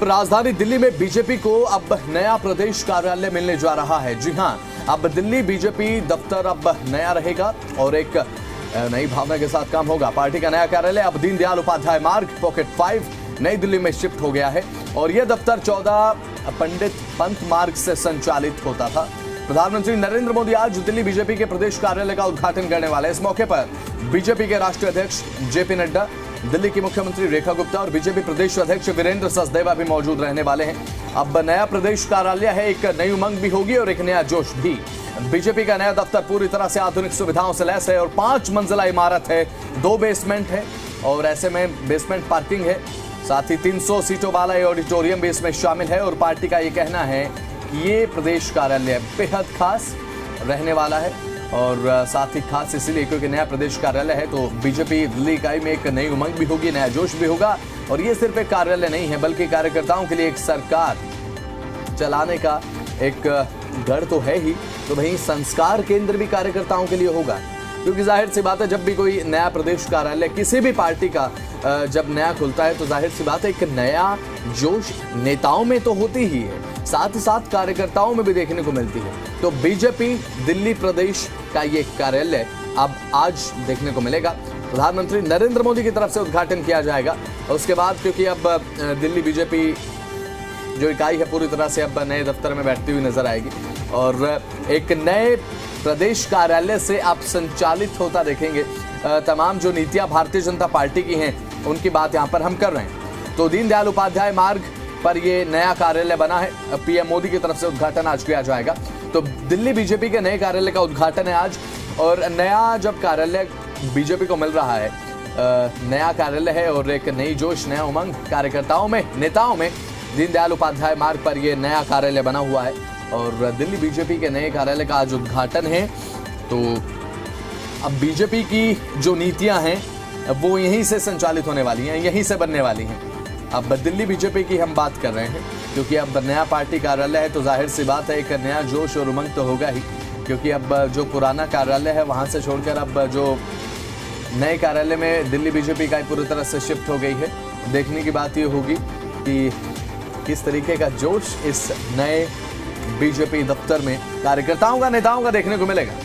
अब राजधानी दिल्ली में बीजेपी को अब नया प्रदेश कार्यालय मिलने जा रहा है। जी हां, अब दिल्ली बीजेपी दफ्तर अब नया रहेगा और एक नई भावना के साथ काम होगा। पार्टी का नया कार्यालय अब दीनदयाल उपाध्याय मार्ग पॉकेट 5 नई दिल्ली में शिफ्ट हो गया है और यह दफ्तर 14 पंडित पंत मार्ग से संचालित होता था। प्रधानमंत्री नरेंद्र मोदी आज दिल्ली बीजेपी के प्रदेश कार्यालय का उद्घाटन करने वाले। इस मौके पर बीजेपी के राष्ट्रीय अध्यक्ष जेपी नड्डा, दिल्ली की मुख्यमंत्री रेखा गुप्ता और बीजेपी प्रदेश अध्यक्ष वीरेंद्र सचदेवा भी मौजूद रहने वाले हैं। अब नया प्रदेश कार्यालय है, एक नई उमंग भी होगी और एक नया जोश भी। बीजेपी का नया दफ्तर पूरी तरह से आधुनिक सुविधाओं से लैस है और 5 मंजिला इमारत है, 2 बेसमेंट है और ऐसे में बेसमेंट पार्किंग है। साथ ही 300 सीटों वाला ऑडिटोरियम भी इसमें शामिल है और पार्टी का ये कहना है कि ये प्रदेश कार्यालय बेहद खास रहने वाला है और साथ ही खास इसलिए क्योंकि नया प्रदेश कार्यालय है तो बीजेपी दिल्ली इकाई में एक नई उमंग भी होगी, नया जोश भी होगा। और ये सिर्फ एक कार्यालय नहीं है बल्कि कार्यकर्ताओं के लिए एक सरकार चलाने का एक गढ़ तो है ही, तो वहीं संस्कार केंद्र भी कार्यकर्ताओं के लिए होगा। क्योंकि जाहिर सी बात है, जब भी कोई नया प्रदेश कार्यालय किसी भी पार्टी का जब नया खुलता है तो जाहिर सी बात है एक नया जोश नेताओं में तो होती ही है, साथ ही साथ कार्यकर्ताओं में भी देखने को मिलती है। तो बीजेपी दिल्ली प्रदेश का ये कार्यालय अब आज देखने को मिलेगा। प्रधानमंत्री नरेंद्र मोदी की तरफ से उद्घाटन किया जाएगा और उसके बाद क्योंकि अब दिल्ली बीजेपी जो इकाई है पूरी तरह से अब नए दफ्तर में बैठती हुई नजर आएगी और एक नए प्रदेश कार्यालय से आप संचालित होता देखेंगे। तमाम जो नीतियां भारतीय जनता पार्टी की हैं उनकी बात यहां पर हम कर रहे हैं। तो दीनदयाल उपाध्याय मार्ग पर ये नया कार्यालय बना है, पीएम मोदी की तरफ से उद्घाटन आज किया जाएगा। तो दिल्ली बीजेपी के नए कार्यालय का उद्घाटन है आज और नया जब कार्यालय बीजेपी को मिल रहा है, नया कार्यालय है और एक नई जोश, नया उमंग कार्यकर्ताओं में, नेताओं में। दीनदयाल उपाध्याय मार्ग पर यह नया कार्यालय बना हुआ है और दिल्ली बीजेपी के नए कार्यालय का आज उद्घाटन है। तो अब बीजेपी की जो नीतियां हैं वो यहीं से संचालित होने वाली हैं, यहीं से बनने वाली हैं। अब दिल्ली बीजेपी की हम बात कर रहे हैं क्योंकि अब नया पार्टी कार्यालय है तो जाहिर सी बात है एक नया जोश और उमंग तो होगा ही, क्योंकि अब जो पुराना कार्यालय है वहां से छोड़कर अब जो नए कार्यालय में दिल्ली बीजेपी का पूरी तरह से शिफ्ट हो गई है। देखने की बात ये होगी कि किस तरीके का जोश इस नए बीजेपी दफ्तर में कार्यकर्ताओं का, नेताओं का देखने को मिलेगा।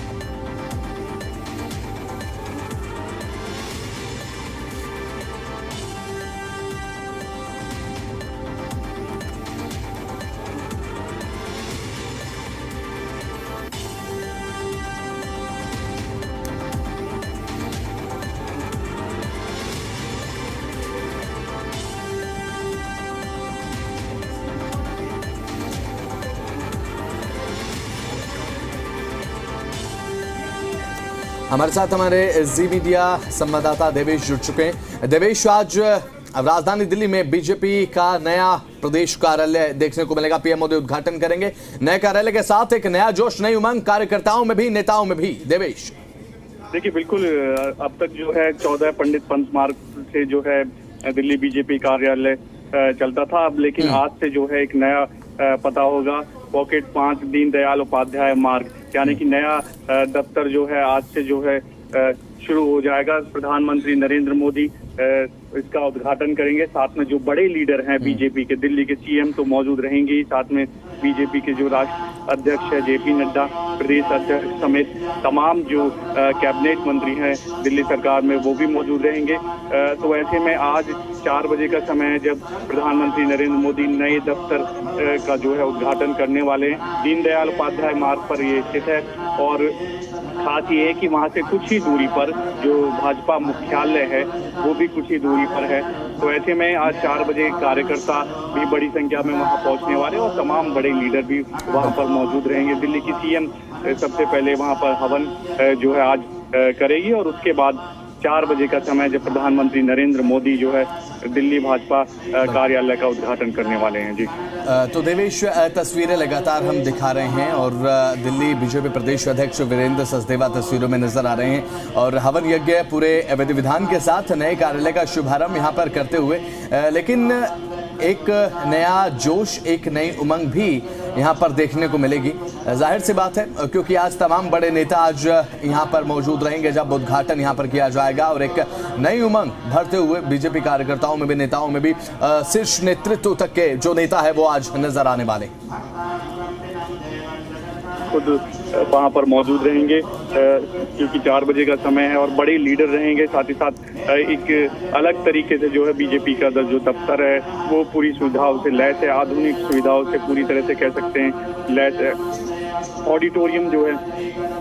हमारे साथ हमारे जी मीडिया संवाददाता देवेश जुड़ चुके हैं। देवेश, आज राजधानी दिल्ली में बीजेपी का नया प्रदेश कार्यालय देखने को मिलेगा, पीएम मोदी उद्घाटन करेंगे। नए कार्यालय के साथ एक नया जोश, नई उमंग कार्यकर्ताओं में भी, नेताओं में भी। देवेश, देखिए बिल्कुल, अब तक जो है 14 पंडित पंत मार्ग से जो है दिल्ली बीजेपी कार्यालय चलता था, अब लेकिन आज से जो है एक नया पता होगा, पॉकेट 5 दीनदयाल उपाध्याय मार्ग, यानी कि नया दफ्तर जो है आज से जो है शुरू हो जाएगा। प्रधानमंत्री नरेंद्र मोदी इसका उद्घाटन करेंगे। साथ में जो बड़े लीडर हैं बीजेपी के, दिल्ली के सीएम तो मौजूद रहेंगे ही, साथ में बीजेपी के जो राष्ट्रीय अध्यक्ष है जेपी नड्डा, प्रदेश अध्यक्ष समेत तमाम जो कैबिनेट मंत्री हैं दिल्ली सरकार में वो भी मौजूद रहेंगे। तो ऐसे में आज 4 बजे का समय है जब प्रधानमंत्री नरेंद्र मोदी नए दफ्तर का जो है उद्घाटन करने वाले हैं। दीनदयाल उपाध्याय मार्ग पर ये स्थित है और खास ये है कि वहाँ से कुछ ही दूरी पर जो भाजपा मुख्यालय है वो भी कुछ ही दूरी पर है। तो ऐसे में आज 4 बजे कार्यकर्ता भी बड़ी संख्या में वहाँ पहुँचने वाले और तमाम बड़े लीडर भी वहाँ पर मौजूद रहेंगे। दिल्ली की सीएम सबसे पहले वहाँ पर हवन जो है आज करेगी और उसके बाद 4 बजे का समय जब प्रधानमंत्री नरेंद्र मोदी जो है दिल्ली भाजपा कार्यालय का उद्घाटन करने वाले हैं। जी तो देवेश, तस्वीरें लगातार हम दिखा रहे हैं और दिल्ली बीजेपी प्रदेश अध्यक्ष वीरेंद्र सचदेवा तस्वीरों में नजर आ रहे हैं और हवन यज्ञ पूरे विधि विधान के साथ नए कार्यालय का शुभारंभ यहाँ पर करते हुए, लेकिन एक नया जोश, एक नई उमंग भी यहाँ पर देखने को मिलेगी। जाहिर सी बात है क्योंकि आज तमाम बड़े नेता आज यहाँ पर मौजूद रहेंगे जब उद्घाटन यहाँ पर किया जाएगा और एक नई उमंग भरते हुए बीजेपी कार्यकर्ताओं में भी, नेताओं में भी, शीर्ष नेतृत्व तक के जो नेता है वो आज नजर आने वाले खुद वहां पर मौजूद रहेंगे क्योंकि 4 बजे का समय है और बड़े लीडर रहेंगे। साथ ही साथ एक अलग तरीके से जो है बीजेपी का जो दफ्तर है वो पूरी सुविधाओं से लैस है, आधुनिक सुविधाओं से पूरी तरह से कह सकते हैं लैस है। ऑडिटोरियम जो है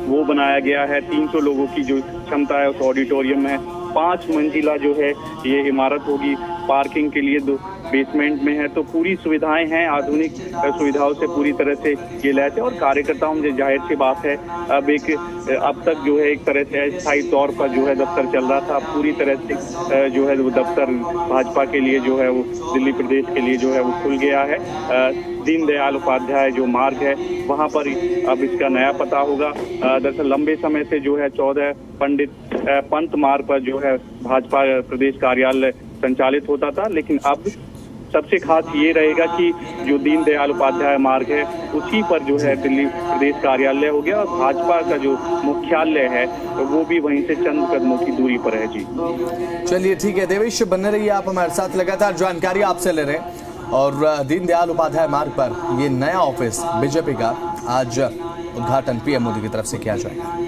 वो बनाया गया है, 300 लोगों की जो क्षमता है उस ऑडिटोरियम में। 5 मंजिला जो है ये इमारत होगी, पार्किंग के लिए 2 बेसमेंट में है, तो पूरी सुविधाएं हैं, आधुनिक सुविधाओं से पूरी तरह से ये लैस है। और कार्यकर्ताओं में जाहिर सी बात है अब तक जो है एक तरह से अस्थायी तौर पर जो है दफ्तर चल रहा था, पूरी तरह से जो है वो दफ्तर भाजपा के लिए जो है वो दिल्ली प्रदेश के लिए जो है वो खुल गया है। दीनदयाल उपाध्याय जो मार्ग है वहां पर अब इसका नया पता होगा। दरअसल लंबे समय से जो है 14 पंत मार्ग पर जो है भाजपा प्रदेश कार्यालय संचालित होता था, लेकिन अब सबसे खास ये रहेगा कि जो दीनदयाल उपाध्याय मार्ग है उसी पर जो है दिल्ली प्रदेश कार्यालय हो गया और भाजपा का जो मुख्यालय है वो भी वहीं से चंद कदमों की दूरी पर है। जी चलिए ठीक है देवेश, बने रहिए आप हमारे साथ, लगातार जानकारी आपसे ले रहे हैं। और दीनदयाल उपाध्याय मार्ग पर ये नया ऑफिस बीजेपी का आज उद्घाटन पीएम मोदी की तरफ से किया जाएगा।